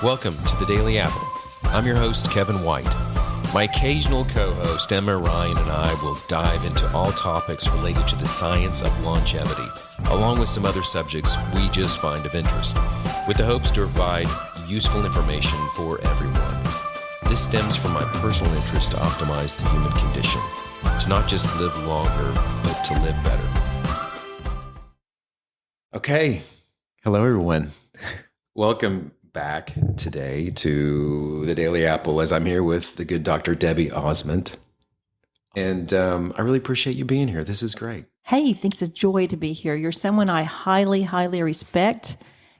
Welcome to the Daily Apple. I'm your host, Kevin White. My occasional co-host, Emma Ryan, and I will dive into all topics related to the science of longevity, along with some other subjects we just find of interest, with the hopes to provide useful information for everyone. This stems from my personal interest to optimize the human condition, to not just live longer, but to live better. Okay. Hello, everyone. Welcome back today to the Daily Apple as I'm here with the good Dr. Debbie Ozment. And I really appreciate you being here. This is great. Hey, thanks. It's a joy to be here. You're someone I highly, highly respect.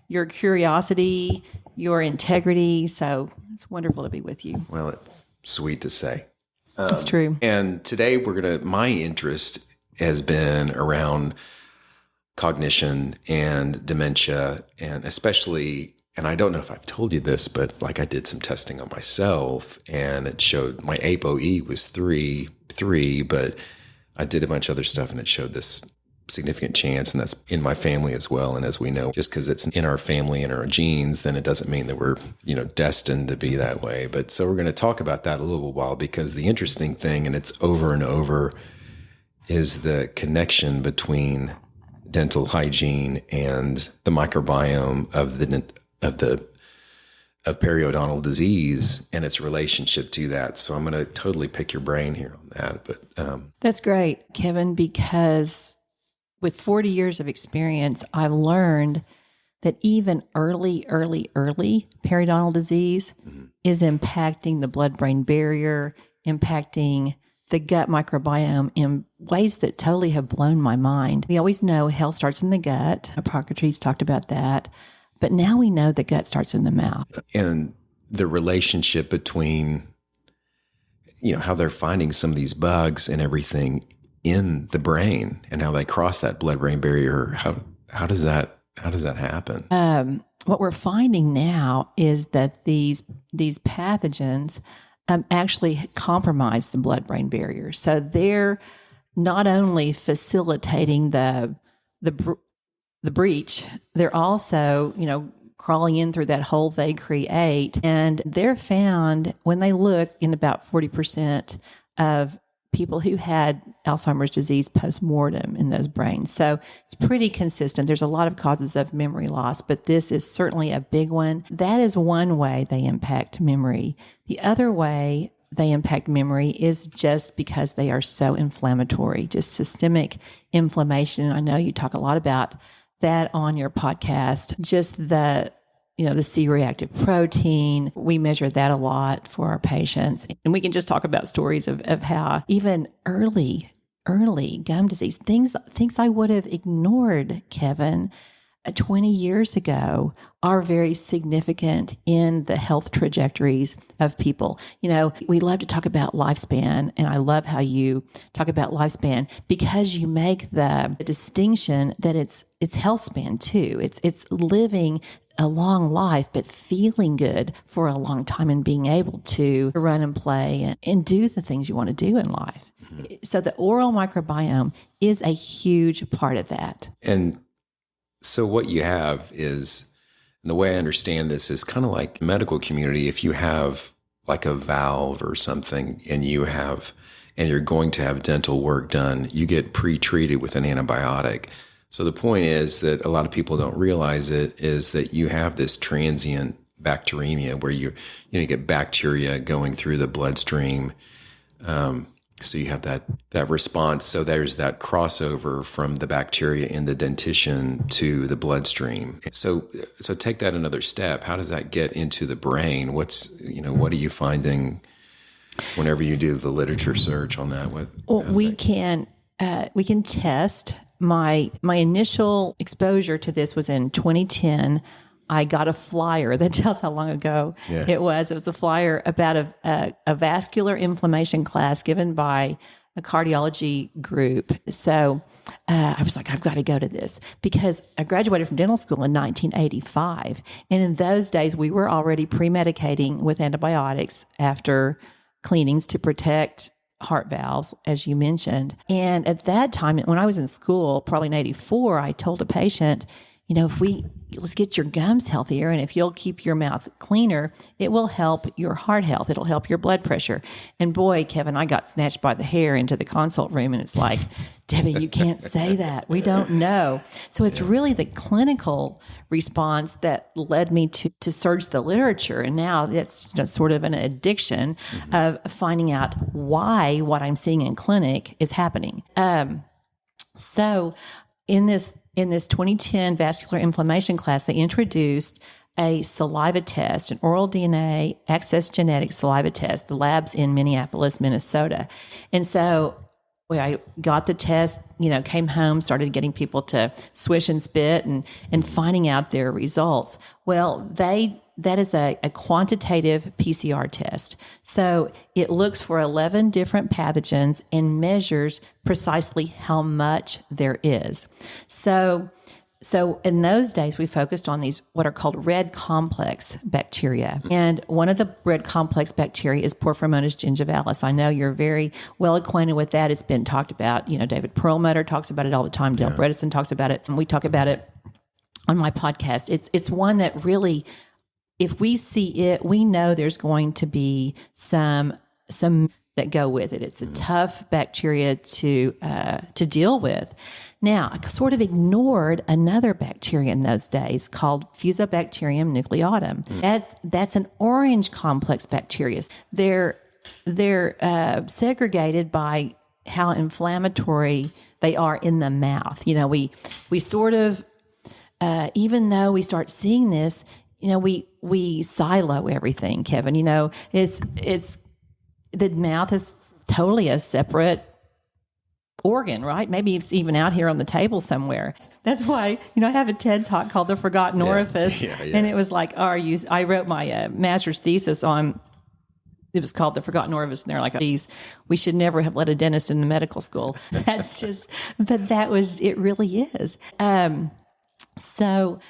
Your curiosity, your integrity. So it's wonderful to be with you. Well, it's sweet to say. It's true. And today my interest has been around cognition and dementia, and especially, and I don't know if I've told you this, but like I did some testing on myself and it showed my ApoE was 3, but I did a bunch of other stuff and it showed this significant chance, and that's in my family as well. And as we know, just because it's in our family and our genes, then it doesn't mean that we're, destined to be that way. But so we're going to talk about that a little while, because the interesting thing, and it's over and over, is the connection between dental hygiene and the microbiome of periodontal disease and its relationship to that. So I'm going to totally pick your brain here on that. But that's great, Kevin, because with 40 years of experience, I've learned that even early periodontal disease is impacting the blood-brain barrier, impacting the gut microbiome in ways that totally have blown my mind. We always know health starts in the gut. Hippocrates talked about that. But now we know the gut starts in the mouth. And the relationship between, how they're finding some of these bugs and everything in the brain and how they cross that blood-brain barrier. How does that happen? What we're finding now is that these pathogens actually compromise the blood-brain barrier. So they're not only facilitating the breach, they're also, crawling in through that hole they create. And they're found when they look in about 40% of people who had Alzheimer's disease post-mortem in those brains. So it's pretty consistent. There's a lot of causes of memory loss, but this is certainly a big one. That is one way they impact memory. The other way they impact memory is just because they are so inflammatory, just systemic inflammation. I know you talk a lot about that on your podcast, just the C-reactive protein. We measure that a lot for our patients. And we can just talk about stories of how even early gum disease, things I would have ignored, Kevin, 20 years ago, are very significant in the health trajectories of people. We love to talk about lifespan, and I love how you talk about lifespan because you make the distinction that it's health span too. It's living a long life, but feeling good for a long time and being able to run and play and do the things you want to do in life. Mm-hmm. So the oral microbiome is a huge part of that. And so what you have is, and the way I understand this is kind of like the medical community. If you have like a valve or something and you're going to have dental work done, you get pre-treated with an antibiotic. So the point is that a lot of people don't realize it is that you have this transient bacteremia where you get bacteria going through the bloodstream. So you have that response. So there's that crossover from the bacteria in the dentition to the bloodstream. So take that another step. How does that get into the brain? What are you finding whenever you do the literature search on that? We can test. My initial exposure to this was in 2010. I got a flyer that tells how long ago it was. It was a flyer about a vascular inflammation class given by a cardiology group. So I was like, I've got to go to this because I graduated from dental school in 1985. And in those days, we were already pre-medicating with antibiotics after cleanings to protect heart valves, as you mentioned. And at that time, when I was in school, probably in 84, I told a patient, let's get your gums healthier. And if you'll keep your mouth cleaner, it will help your heart health. It'll help your blood pressure. And boy, Kevin, I got snatched by the hair into the consult room, and it's like, Debbie, you can't say that. We don't know. So it's really the clinical response that led me to search the literature. And now it's sort of an addiction of finding out why what I'm seeing in clinic is happening. So in this 2010 vascular inflammation class, they introduced a saliva test, an oral DNA access genetic saliva test. The lab's in Minneapolis, Minnesota. And so I got the test, came home, started getting people to swish and spit and finding out their results. Well, that is a quantitative PCR test. So it looks for 11 different pathogens and measures precisely how much there is. So in those days, we focused on these, what are called red complex bacteria. And one of the red complex bacteria is Porphyromonas gingivalis. I know you're very well acquainted with that. It's been talked about. David Perlmutter talks about it all the time. Dale Bredesen talks about it. And we talk about it on my podcast. It's one that really, if we see it, we know there's going to be some that go with it. It's a tough bacteria to deal with. Now, I sort of ignored another bacteria in those days called Fusobacterium nucleatum. That's an orange complex bacteria. They're segregated by how inflammatory they are in the mouth. We sort of even though we start seeing this, we silo everything, Kevin. It's the mouth is totally a separate organ, right? Maybe it's even out here on the table somewhere. That's why, I have a TED talk called The Forgotten Orifice. And it was like, I wrote my master's thesis on, it was called The Forgotten Orifice. And they're like, we should never have let a dentist in the medical school. That's just, but it really is. So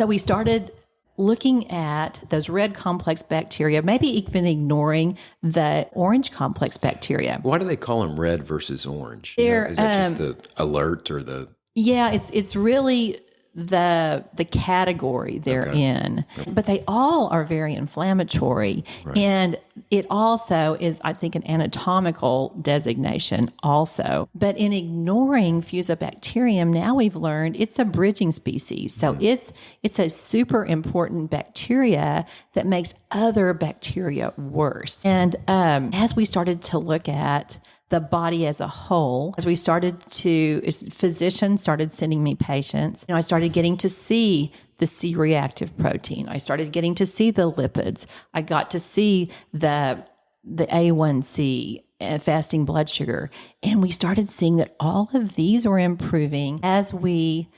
we started looking at those red complex bacteria, maybe even ignoring the orange complex bacteria. Why do they call them red versus orange? Is that just the alert or the? Yeah, it's really the category they're in, but they all are very inflammatory. Right. And it also is, I think, an anatomical designation also. But in ignoring Fusobacterium, now we've learned it's a bridging species. So it's a super important bacteria that makes other bacteria worse. And as we started to look at the body as a whole, as physicians started sending me patients, I started getting to see the C-reactive protein. I started getting to see the lipids. I got to see the A1C, fasting blood sugar. And we started seeing that all of these were improving as we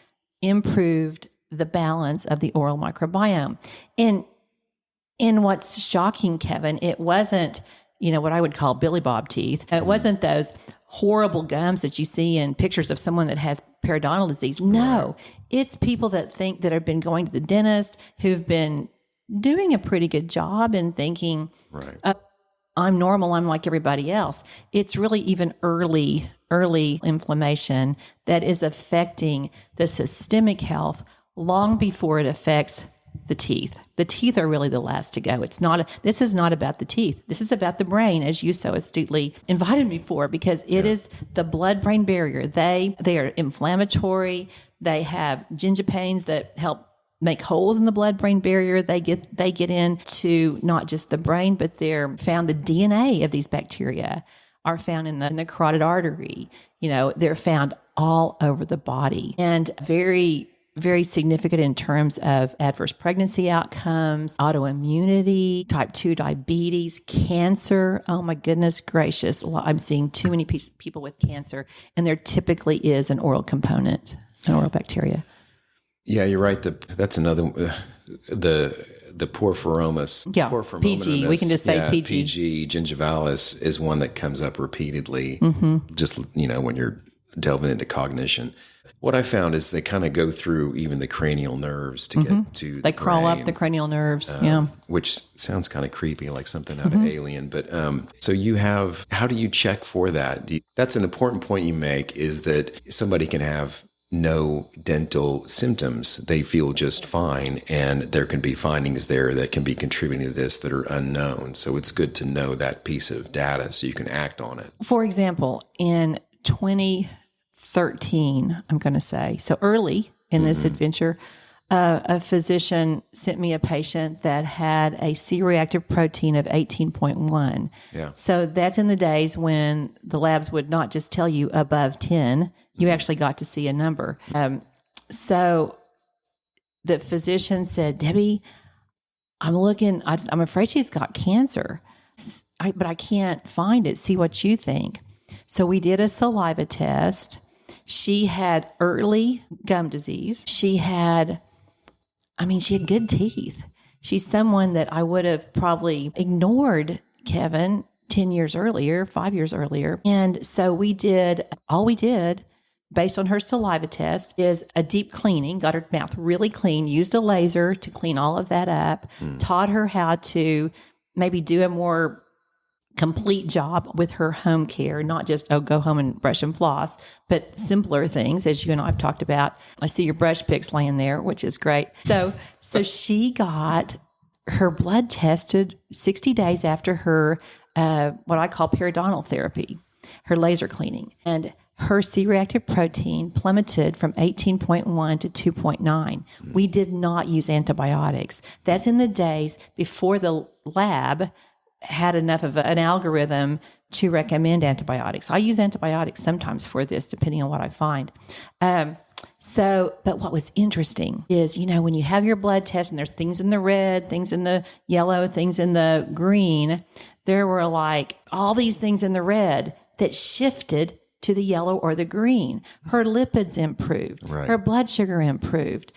improved the balance of the oral microbiome. And what's shocking, Kevin, it wasn't what I would call Billy Bob teeth. It wasn't those horrible gums that you see in pictures of someone that has periodontal disease. No, it's people that think that have been going to the dentist, who've been doing a pretty good job and thinking, I'm normal, I'm like everybody else. It's really even early inflammation that is affecting the systemic health long before it affects the teeth. The teeth are really the last to go. This is not about the teeth. This is about the brain, as you so astutely invited me for, because it is the blood-brain barrier. They are inflammatory. They have gingipanes that help make holes in the blood-brain barrier. They get into not just the brain, but the DNA of these bacteria are found in the carotid artery. They're found all over the body, and very, very significant in terms of adverse pregnancy outcomes, autoimmunity, type 2 diabetes, cancer. Oh my goodness gracious. I'm seeing too many people with cancer, and there typically is an oral component, an oral bacteria. Yeah, you're right. That's another, the Porphyromonas. Yeah, PG. We can just say PG. PG gingivalis is one that comes up repeatedly, just, when you're delving into cognition. What I found is they kind of go through even the cranial nerves to get to They crawl up the cranial nerves, which sounds kind of creepy, like something out of Alien. But so how do you check for that? That's an important point you make, is that somebody can have no dental symptoms. They feel just fine, and there can be findings there that can be contributing to this that are unknown. So it's good to know that piece of data so you can act on it. For example, in 2013, I'm going to say, so early in this adventure, a physician sent me a patient that had a C-reactive protein of 18.1. Yeah. So that's in the days when the labs would not just tell you above 10, you actually got to see a number. So the physician said, Debbie, I'm afraid she's got cancer, but I can't find it. See what you think. So we did a saliva test. She had early gum disease. She had good teeth. She's someone that I would have probably ignored, Kevin, 10 years earlier, 5 years earlier. And so all we did based on her saliva test is a deep cleaning, got her mouth really clean, used a laser to clean all of that up, taught her how to maybe do a more complete job with her home care, not just, go home and brush and floss, but simpler things, as you and I have talked about. I see your brush picks laying there, which is great. So she got her blood tested 60 days after her, what I call periodontal therapy, her laser cleaning. And her C-reactive protein plummeted from 18.1 to 2.9. We did not use antibiotics. That's in the days before the lab had enough of an algorithm to recommend antibiotics. I use antibiotics sometimes for this, depending on what I find. But what was interesting is, when you have your blood test and there's things in the red, things in the yellow, things in the green, there were like all these things in the red that shifted to the yellow or the green. Her lipids improved. Right. Her blood sugar improved.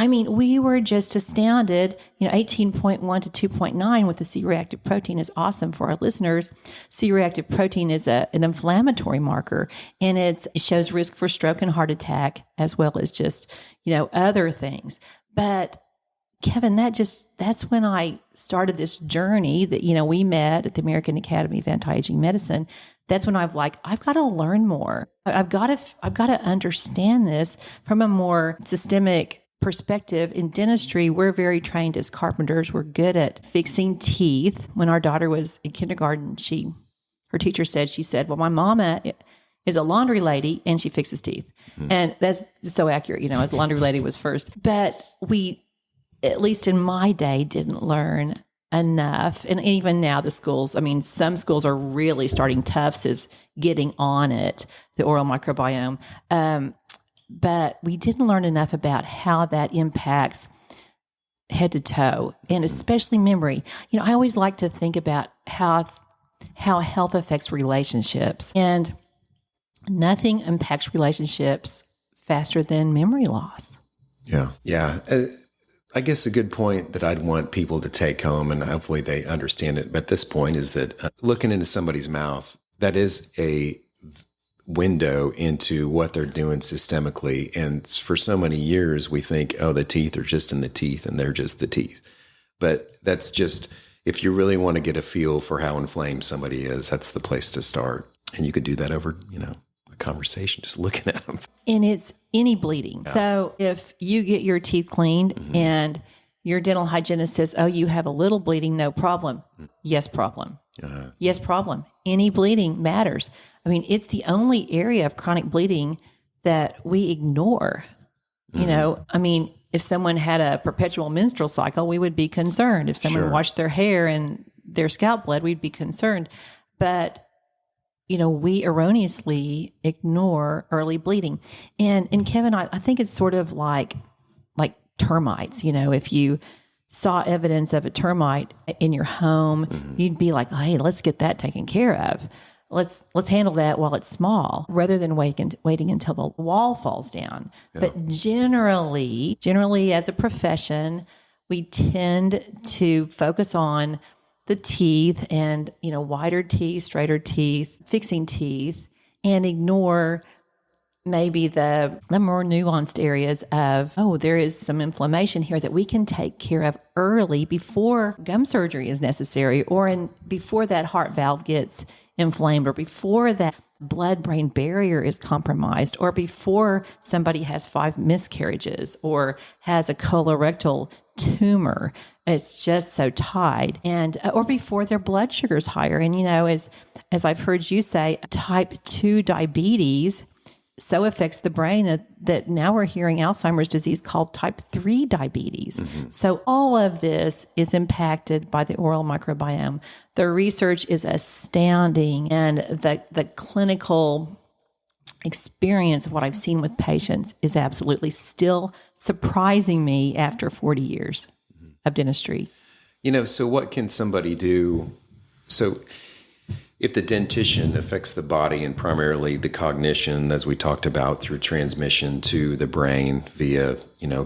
We were just astounded. 18.1 to 2.9 with the C-reactive protein is awesome for our listeners. C-reactive protein is an inflammatory marker, and it shows risk for stroke and heart attack, as well as just, other things. But Kevin, that's when I started this journey that, we met at the American Academy of Anti-Aging Medicine. That's when I've got to learn more. I've got to understand this from a more systemic perspective. In dentistry, we're very trained as carpenters. We're good at fixing teeth. When our daughter was in kindergarten, her teacher said, well, my mama is a laundry lady and she fixes teeth. And that's so accurate, as the laundry lady was first. But we, at least in my day, didn't learn enough. And even now the schools, some schools are really starting. Tufts is getting on it, the oral microbiome. But we didn't learn enough about how that impacts head to toe, and especially memory. I always like to think about how health affects relationships, and nothing impacts relationships faster than memory loss. Yeah. I guess a good point that I'd want people to take home, and hopefully they understand it at this point, is that looking into somebody's mouth, that is a window into what they're doing systemically. And for so many years, we think, the teeth are just in the teeth and they're just the teeth. But that's just, if you really want to get a feel for how inflamed somebody is, that's the place to start. And you could do that over, a conversation, just looking at them. And it's any bleeding. Yeah. So if you get your teeth cleaned and your dental hygienist says, you have a little bleeding, no problem. Yes, problem. Yes, problem. Any bleeding matters. It's the only area of chronic bleeding that we ignore. If someone had a perpetual menstrual cycle, we would be concerned. If someone washed their hair and their scalp bled, we'd be concerned. But, we erroneously ignore early bleeding. And Kevin, I think it's sort of like termites. If you saw evidence of a termite in your home, you'd be like, hey, let's get that taken care of. Let's handle that while it's small, rather than waiting until the wall falls down. Yeah. But generally, as a profession, we tend to focus on the teeth and, wider teeth, straighter teeth, fixing teeth, and ignore maybe the more nuanced areas of, there is some inflammation here that we can take care of early before gum surgery is necessary, or before that heart valve gets inflamed, or before that blood-brain barrier is compromised, or before somebody has 5 miscarriages or has a colorectal tumor. It's just so tied. And or before their blood sugar's higher. And, as I've heard you say, type 2 diabetes so affects the brain that now we're hearing Alzheimer's disease called type 3 diabetes. So all of this is impacted by the oral microbiome. The research is astounding, and the clinical experience of what I've seen with patients is absolutely still surprising me after 40 years of dentistry. So what can somebody do? So if the dentition affects the body and primarily the cognition, as we talked about, through transmission to the brain via,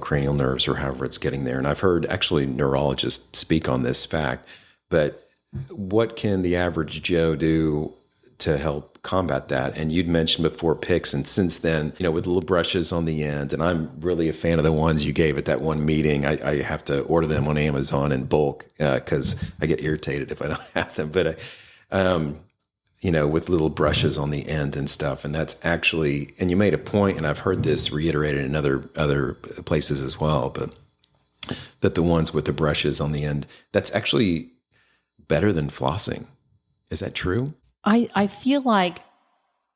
cranial nerves or however it's getting there. And I've heard actually neurologists speak on this fact, but what can the average Joe do to help combat that? And you'd mentioned before picks, and since then, with little brushes on the end, and I'm really a fan of the ones you gave at that one meeting. I have to order them on Amazon in bulk because I get irritated if I don't have them. But with little brushes on the end and stuff. And that's actually, and you made a point, and I've heard this reiterated in other places as well, but that the ones with the brushes on the end, that's actually better than flossing. Is that true? I feel like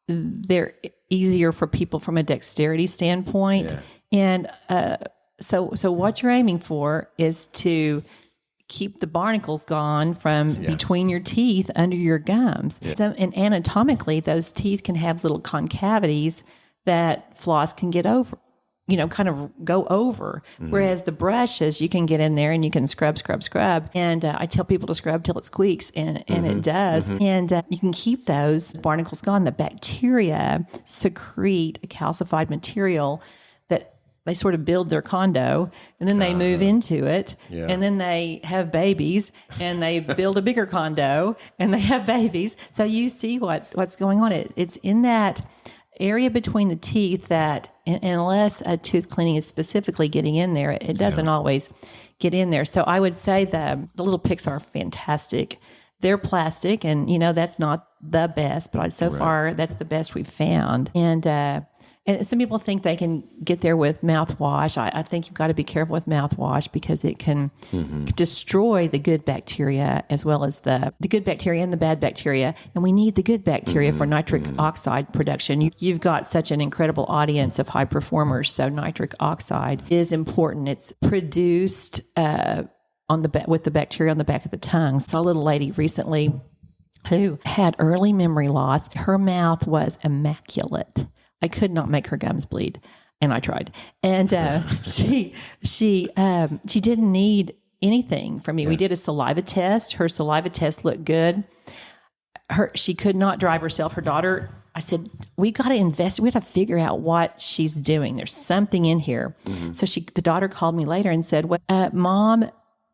they're easier for people from a dexterity standpoint. Yeah. And so what you're aiming for is to keep the barnacles gone from between your teeth under your gums. Yeah. So, and anatomically, those teeth can have little concavities that floss can get over, kind of go over. Whereas the brushes, you can get in there and you can scrub. And I tell people to scrub till it squeaks, and it does. And you can keep those barnacles gone. The bacteria secrete a calcified material that they sort of build their condo, and then they move into it, and then they have babies, and they build a bigger condo, and they have babies. So you see what's going on. It's in that area between the teeth that, unless a tooth cleaning is specifically getting in there, it doesn't always get in there. So I would say the little picks are fantastic. They're plastic, and that's not the best, but so far that's the best we've found. And some people think they can get there with mouthwash. I think you've got to be careful with mouthwash because it can destroy the good bacteria as well as the good bacteria and the bad bacteria. And we need the good bacteria for nitric oxide production. You've got such an incredible audience of high performers, so nitric oxide is important. It's produced with the bacteria on the back of the tongue. Saw a little lady recently who had early memory loss. Her mouth was immaculate. I could not make her gums bleed, and I tried. And she didn't need anything from me. We did a saliva test. Her saliva test looked good. She could not drive herself. Her daughter, I said, we got to invest. We got to figure out what she's doing. There's something in here. So the daughter called me later and said, Mom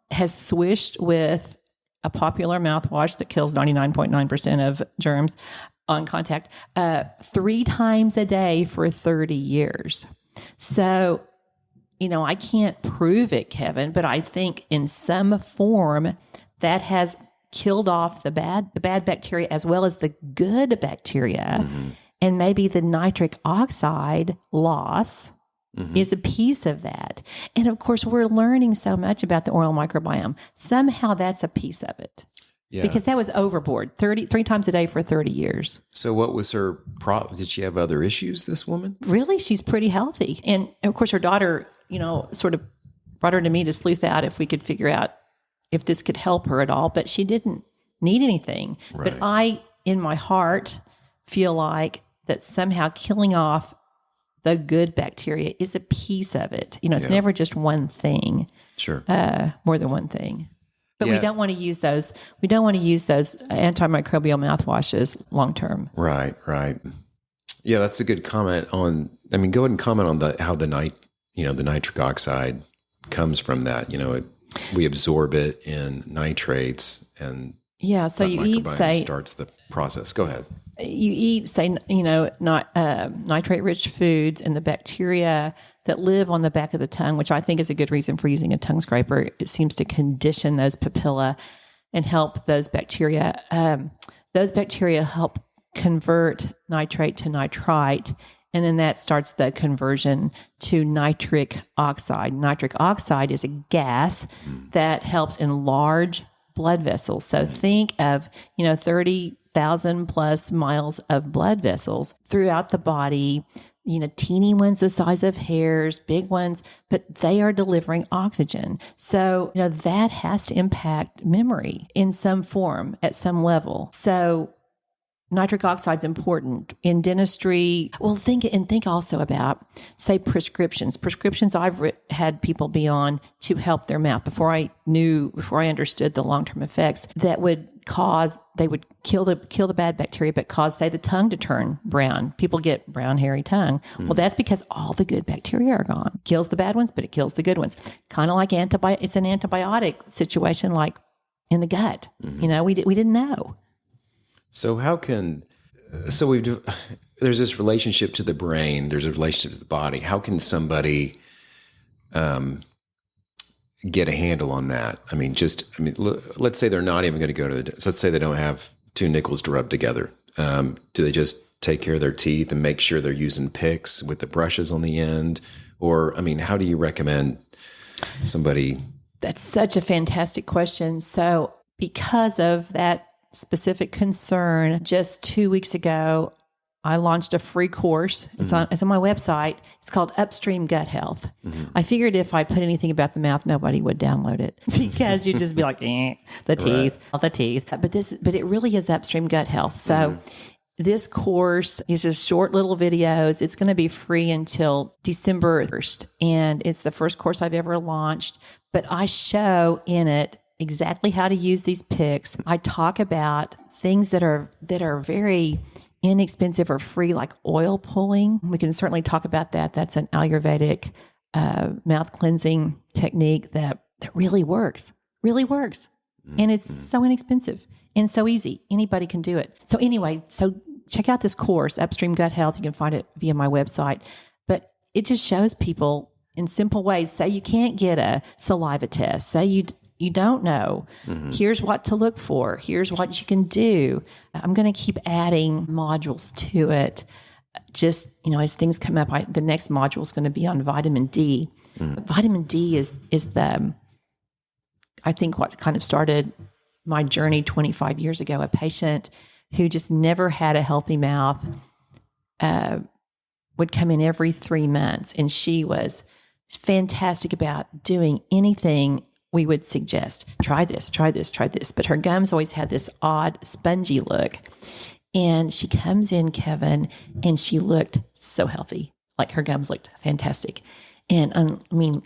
has swished with a popular mouthwash that kills 99.9% of germs on contact 3 times a day for 30 years. So, I can't prove it, Kevin, but I think in some form that has killed off the bad bacteria as well as the good bacteria. And maybe the nitric oxide loss is a piece of that. And of course, we're learning so much about the oral microbiome. Somehow that's a piece of it. Yeah. Because that was overboard, 3 times a day for 30 years. So what was her problem? Did she have other issues, this woman? Really, she's pretty healthy. And of course, her daughter, sort of brought her to me to sleuth out if we could figure out if this could help her at all. But she didn't need anything. Right. But I, in my heart, feel like that somehow killing off the good bacteria is a piece of it. It's never just one thing. Sure. More than one thing. But we don't want to use those. We don't want to use those antimicrobial mouthwashes long term. Right. Yeah, that's a good comment on. I mean, go ahead and comment on how the nitric oxide comes from that. We absorb it in nitrates, and so you eat, starts the process. Go ahead. You eat, nitrate-rich foods, and the bacteria that live on the back of the tongue, which I think is a good reason for using a tongue scraper. It seems to condition those papilla and help those bacteria. Those bacteria help convert nitrate to nitrite, and then that starts the conversion to nitric oxide. Nitric oxide is a gas that helps enlarge blood vessels. So think of, 30,000 plus miles of blood vessels throughout the body, teeny ones the size of hairs, big ones, but they are delivering oxygen. So, that has to impact memory in some form at some level. So nitric oxide is important in dentistry. Well, think also about, say, prescriptions. Prescriptions I've had people be on to help their mouth before I understood the long-term effects that they would kill the bad bacteria, but cause, say, the tongue to turn brown. People get brown, hairy tongue. Well, that's because all the good bacteria are gone. Kills the bad ones, but it kills the good ones. Kind of like it's an antibiotic situation, like in the gut. We didn't know. So there's this relationship to the brain, there's a relationship to the body. How can somebody get a handle on that? Let's say they're not even going to go to let's say they don't have two nickels to rub together. Do they just take care of their teeth and make sure they're using picks with the brushes on the end? Or, how do you recommend somebody? That's such a fantastic question. So because of that specific concern, just 2 weeks ago, I launched a free course. It's on my website. It's called Upstream Gut Health. I figured if I put anything about the mouth, nobody would download it because you'd just be like, the teeth, all the teeth. But it really is Upstream Gut Health. So this course is just short little videos. It's going to be free until December 1st. And it's the first course I've ever launched. But I show in it exactly how to use these picks. I talk about things that are very inexpensive or free, like oil pulling. We can certainly talk about that. That's an Ayurvedic mouth cleansing technique that really works. And it's so inexpensive and so easy. Anybody can do it. So anyway, check out this course, Upstream Gut Health. You can find it via my website. But it just shows people in simple ways. Say you can't get a saliva test. Say you don't know. Here's what to look for. Here's what you can do. I'm going to keep adding modules to it. Just, as things come up, the next module is going to be on vitamin D. Vitamin D is I think what kind of started my journey 25 years ago. A patient who just never had a healthy mouth would come in every 3 months, and she was fantastic about doing anything we would suggest. Try this. But her gums always had this odd spongy look. And she comes in, Kevin, and she looked so healthy. Like her gums looked fantastic. And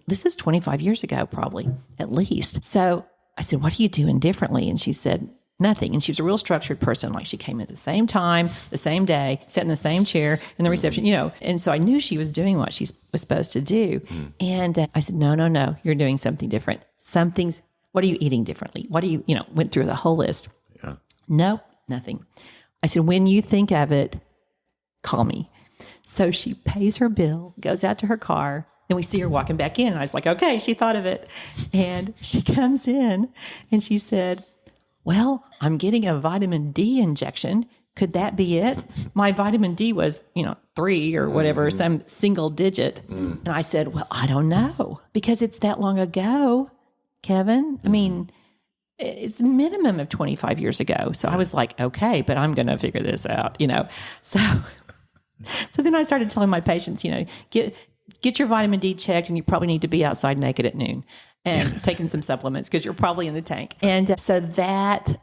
this is 25 years ago, probably, at least. So I said, what are you doing differently? And she said, nothing. And she was a real structured person. Like she came at the same time, the same day, sat in the same chair in the reception, And so I knew she was doing what she was supposed to do. And I said, no, you're doing something different. What are you eating differently? What do you, went through the whole list. Yeah. Nope, nothing. I said, when you think of it, call me. So she pays her bill, goes out to her car, and we see her walking back in. And I was like, okay, she thought of it. And she comes in and she said, well, I'm getting a vitamin D injection. Could that be it? My vitamin D was, 3 or whatever, some single digit. And I said, well, I don't know because it's that long ago, Kevin. It's a minimum of 25 years ago. So I was like, okay, but I'm going to figure this out, So then I started telling my patients, get your vitamin D checked, and you probably need to be outside naked at noon and taking some supplements because you're probably in the tank. And so that,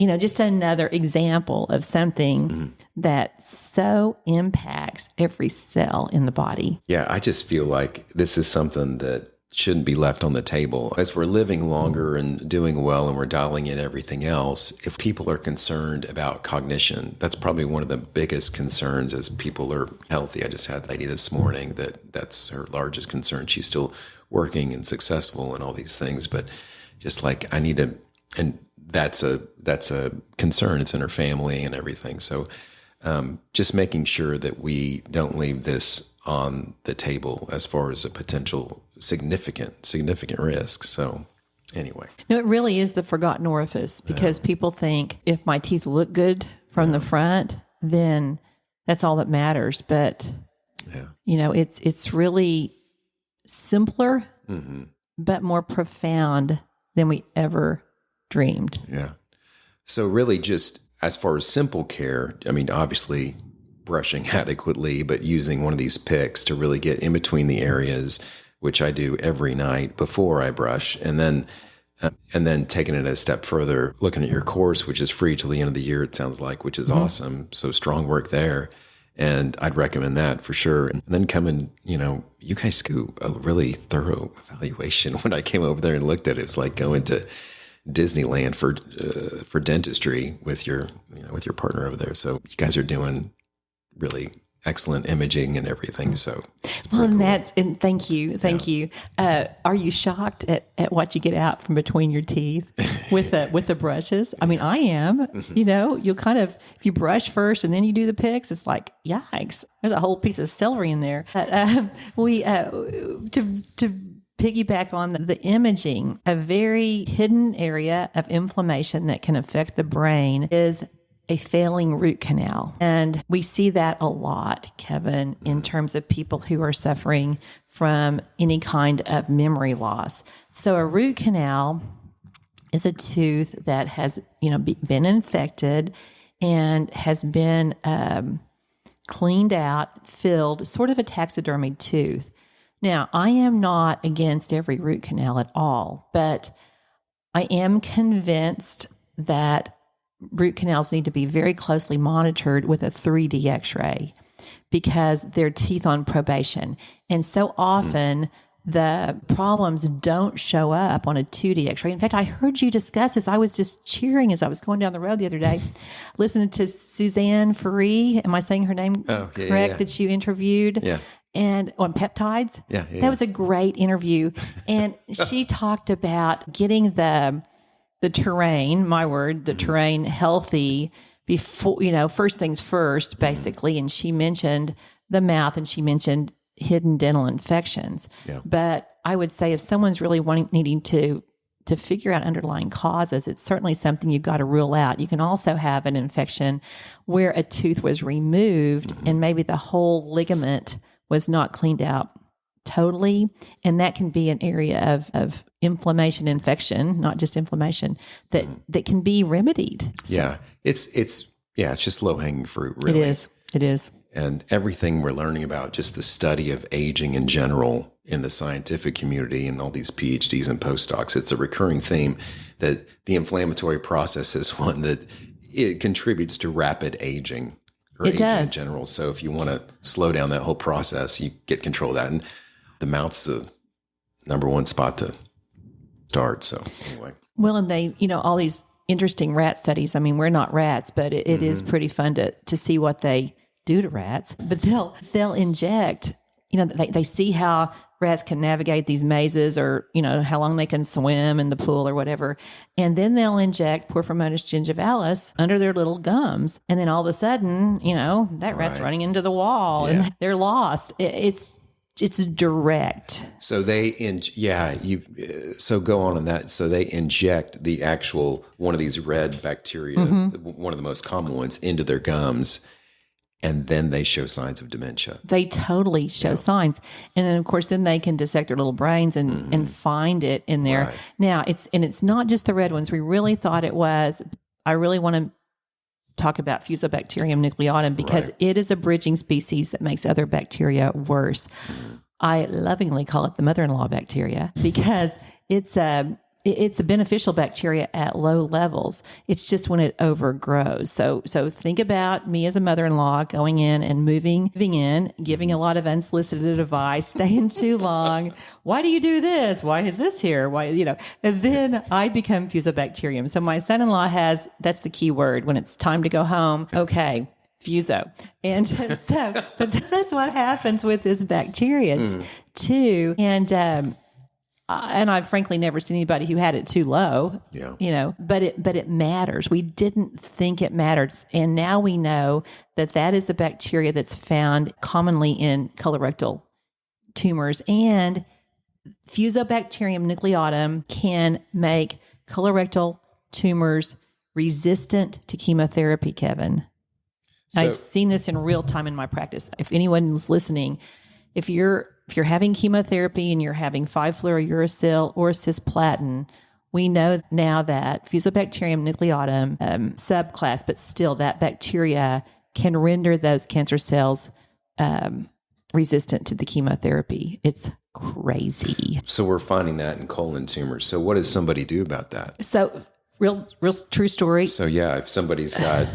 just another example of something that so impacts every cell in the body. Yeah, I just feel like this is something that shouldn't be left on the table. As we're living longer and doing well and we're dialing in everything else, if people are concerned about cognition, that's probably one of the biggest concerns as people are healthy. I just had a lady this morning that's her largest concern. She's still working and successful and all these things, but just like I need to, and that's a concern. It's in her family and everything. So just making sure that we don't leave this on the table as far as a potential significant risk. So anyway. No, it really is the forgotten orifice because people think if my teeth look good from the front, then that's all that matters. But, it's really simpler, but more profound than we ever dreamed. Yeah. So really just as far as simple care, I mean, obviously brushing adequately, but using one of these picks to really get in between the areas, which I do every night before I brush. And then taking it a step further, looking at your course, which is free till the end of the year, it sounds like, which is awesome. So strong work there. And I'd recommend that for sure. And then coming, you guys do a really thorough evaluation. When I came over there and looked at it, it's like going to Disneyland for dentistry with your partner over there. So you guys are doing really excellent imaging and everything. So well, and thank you. Are you shocked at what you get out from between your teeth with the brushes? I mean, I am. You'll kind of, if you brush first and then you do the picks, it's like, yikes! There's a whole piece of celery in there. We to piggyback on the imaging, a very hidden area of inflammation that can affect the brain is a failing root canal. And we see that a lot, Kevin, in terms of people who are suffering from any kind of memory loss. So a root canal is a tooth that has, been infected and has been cleaned out, filled, sort of a taxidermied tooth. Now, I am not against every root canal at all, but I am convinced that root canals need to be very closely monitored with a 3D x-ray because they're teeth on probation. And so often the problems don't show up on a 2D x-ray. In fact, I heard you discuss this. I was just cheering as I was going down the road the other day, listening to Suzanne Faree. Am I saying her name correct? Yeah. That you interviewed? Yeah. And on peptides. Yeah. That was a great interview. And she talked about getting the terrain, the terrain healthy before, first things first, basically. And she mentioned the mouth and she mentioned hidden dental infections. Yeah. But I would say if someone's really needing to figure out underlying causes, it's certainly something you've got to rule out. You can also have an infection where a tooth was removed and maybe the whole ligament was not cleaned out totally. And that can be an area of inflammation, infection, not just inflammation, that can be remedied. Yeah. It's just low hanging fruit, really. It is. And everything we're learning about just the study of aging in general in the scientific community and all these PhDs and postdocs, it's a recurring theme that the inflammatory process is one that it contributes to rapid aging. It does. In general. So if you want to slow down that whole process, you get control of that. And the mouth's the number one spot to start. So anyway. Well, and they, all these interesting rat studies. I mean, we're not rats, but it is pretty fun to see what they do to rats. But they'll inject, they see how rats can navigate these mazes or, how long they can swim in the pool or whatever. And then they'll inject Porphyromonas gingivalis under their little gums. And then all of a sudden, that rat's running into the wall and they're lost. It's direct. So so go on that. So they inject the actual, one of these red bacteria, one of the most common ones, into their gums. And then they show signs of dementia. They totally show signs. And then, of course, then they can dissect their little brains and find it in there. Right. Now, it's not just the red ones. We really thought it was. I really want to talk about Fusobacterium nucleatum because it is a bridging species that makes other bacteria worse. I lovingly call it the mother-in-law bacteria because it's a beneficial bacteria at low levels. It's just when it overgrows. So think about me as a mother-in-law going in and moving in, giving a lot of unsolicited advice, staying too long. Why do you do this? Why is this here? Why, and then I become Fusobacterium. So my son-in-law that's the key word when it's time to go home. Okay. Fuso. And so, but that's what happens with this bacteria too. And I've frankly never seen anybody who had it too low, but it matters. We didn't think it mattered. And now we know that is the bacteria that's found commonly in colorectal tumors. And Fusobacterium nucleatum can make colorectal tumors resistant to chemotherapy, Kevin. I've seen this in real time in my practice. If anyone's listening, if you're having chemotherapy and you're having 5-fluorouracil or cisplatin, we know now that Fusobacterium nucleatum subclass, but still that bacteria can render those cancer cells resistant to the chemotherapy. It's crazy. So we're finding that in colon tumors. So what does somebody do about that? So real true story. So yeah, if somebody's got,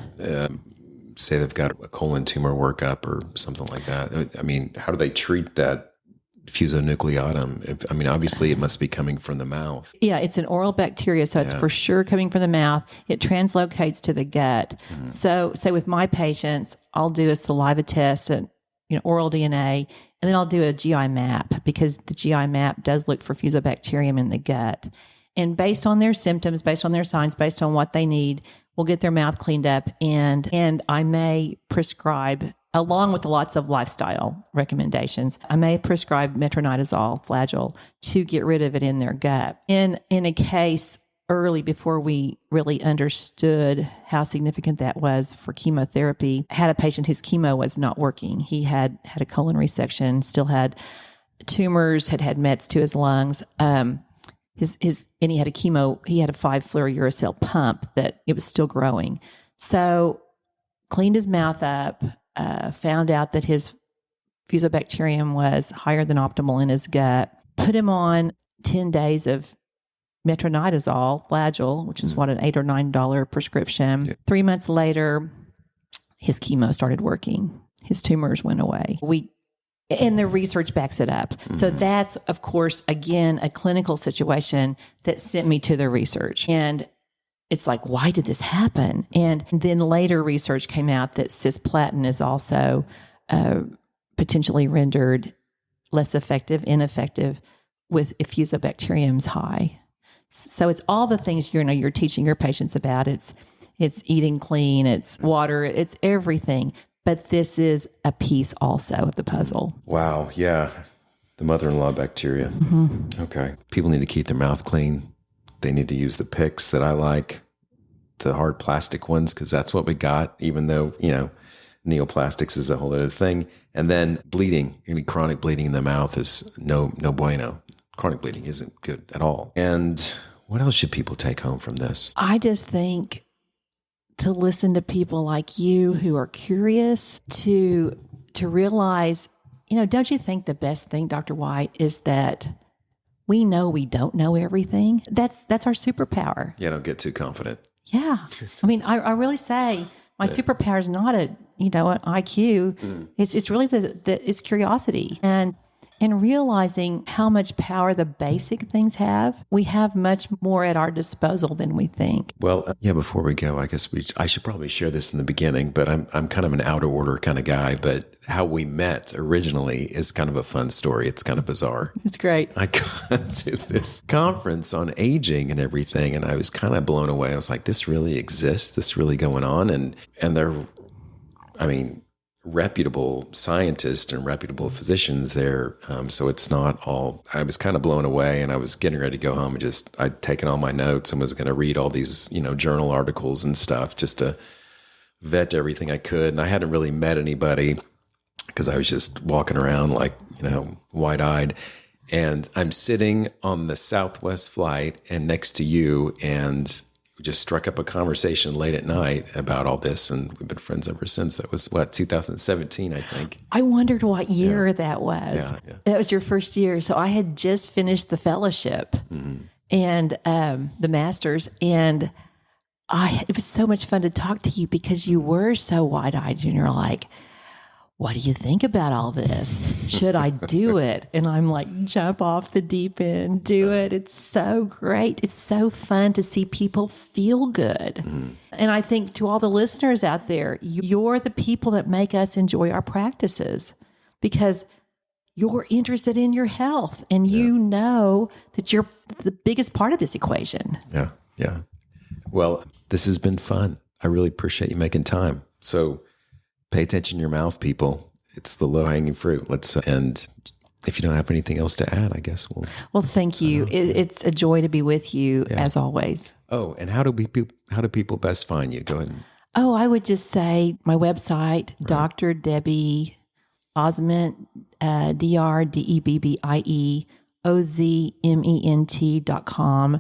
say they've got a colon tumor workup or something like that, I mean, how do they treat that fusonucleatum? I mean, obviously it must be coming from the mouth. Yeah, it's an oral bacteria, so it's for sure coming from the mouth. It translocates to the gut. Mm-hmm. So with my patients, I'll do a saliva test and oral DNA, and then I'll do a GI map, because the GI map does look for Fusobacterium in the gut. And based on their symptoms, based on their signs, based on what they need, we'll get their mouth cleaned up, and I may prescribe, along with lots of lifestyle recommendations, I may prescribe metronidazole flagyl to get rid of it in their gut. In a case early, before we really understood how significant that was for chemotherapy, I had a patient whose chemo was not working. He had a colon resection, still had tumors, had mets to his lungs. And he had he had a 5-fluorouracil pump that it was still growing. So cleaned his mouth up, found out that his Fusobacterium was higher than optimal in his gut, put him on 10 days of metronidazole flagyl, which is what, an $8 or $9 prescription. Yeah. 3 months later, his chemo started working. His tumors went away. And the research backs it up. Mm-hmm. So that's, of course, again, a clinical situation that sent me to the research. And it's like, why did this happen? And then later research came out that cisplatin is also potentially rendered less ineffective if Fusobacterium's high. So it's all the things you're teaching your patients about. It's eating clean, it's water, it's everything. But this is a piece also of the puzzle. Wow. Yeah. The mother-in-law bacteria. Mm-hmm. Okay. People need to keep their mouth clean. They need to use the picks that I like, the hard plastic ones, because that's what we got, even though, neoplastics is a whole other thing. And then bleeding, chronic bleeding in the mouth is no bueno. Chronic bleeding isn't good at all. And what else should people take home from this? I just think to listen to people like you who are curious, to realize, don't you think the best thing, Dr. White, is that we know we don't know everything? That's our superpower. Yeah, don't get too confident. Yeah. I mean, I really say my superpower is not an IQ. Mm. It's really it's curiosity. And realizing how much power the basic things have, we have much more at our disposal than we think. Well, before we go, I guess I should probably share this in the beginning, but I'm kind of an out of order kind of guy. But how we met originally is kind of a fun story. It's kind of bizarre. It's great. I got to this conference on aging and everything, and I was kind of blown away. I was like, this really exists? This really going on? And they're, reputable scientists and reputable physicians there. So it's not all, I was kind of blown away, and I was getting ready to go home and I'd taken all my notes and was going to read all these, journal articles and stuff just to vet everything I could. And I hadn't really met anybody because I was just walking around like, wide-eyed. And I'm sitting on the Southwest flight and next to you, and we just struck up a conversation late at night about all this, and we've been friends ever since. That was 2017, I think. I wondered what year that was. Yeah. That was your first year. So I had just finished the fellowship and the master's, and it was so much fun to talk to you because you were so wide-eyed, and you're like, what do you think about all this? Should I do it? And I'm like, jump off the deep end, do it. It's so great. It's so fun to see people feel good. Mm-hmm. And I think to all the listeners out there, you're the people that make us enjoy our practices because you're interested in your health, and you know that you're the biggest part of this equation. Yeah. Yeah. Well, this has been fun. I really appreciate you making time. So pay attention to your mouth, people. It's the low-hanging fruit. And if you don't have anything else to add, I guess we'll... Well, thank you. It's a joy to be with you, as always. Oh, and how do people best find you? Go ahead. Oh, I would just say my website, Dr. Debbie Ozment, DRDEBBIE, OZMENT.com.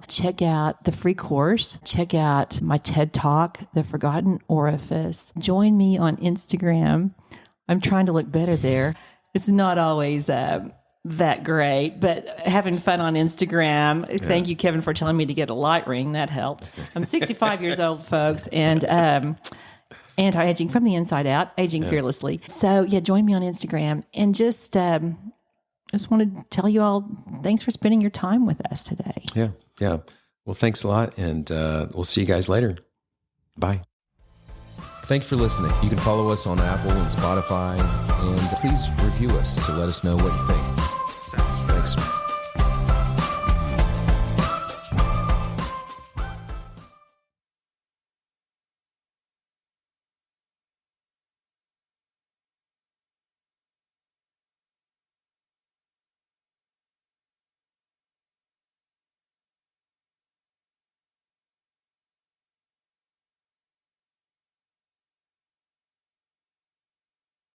Check out the free course. Check out my TED Talk, The Forgotten Orifice. Join me on Instagram. I'm trying to look better there. It's not always that great, but having fun on Instagram. Yeah. Thank you, Kevin, for telling me to get a light ring. That helped. I'm 65 years old, folks, and anti-aging from the inside out, aging fearlessly. So yeah, join me on Instagram, and just want to tell you all, thanks for spending your time with us today. Yeah. Well, thanks a lot, and we'll see you guys later. Bye. Thanks for listening. You can follow us on Apple and Spotify, and please review us to let us know what you think. Thanks.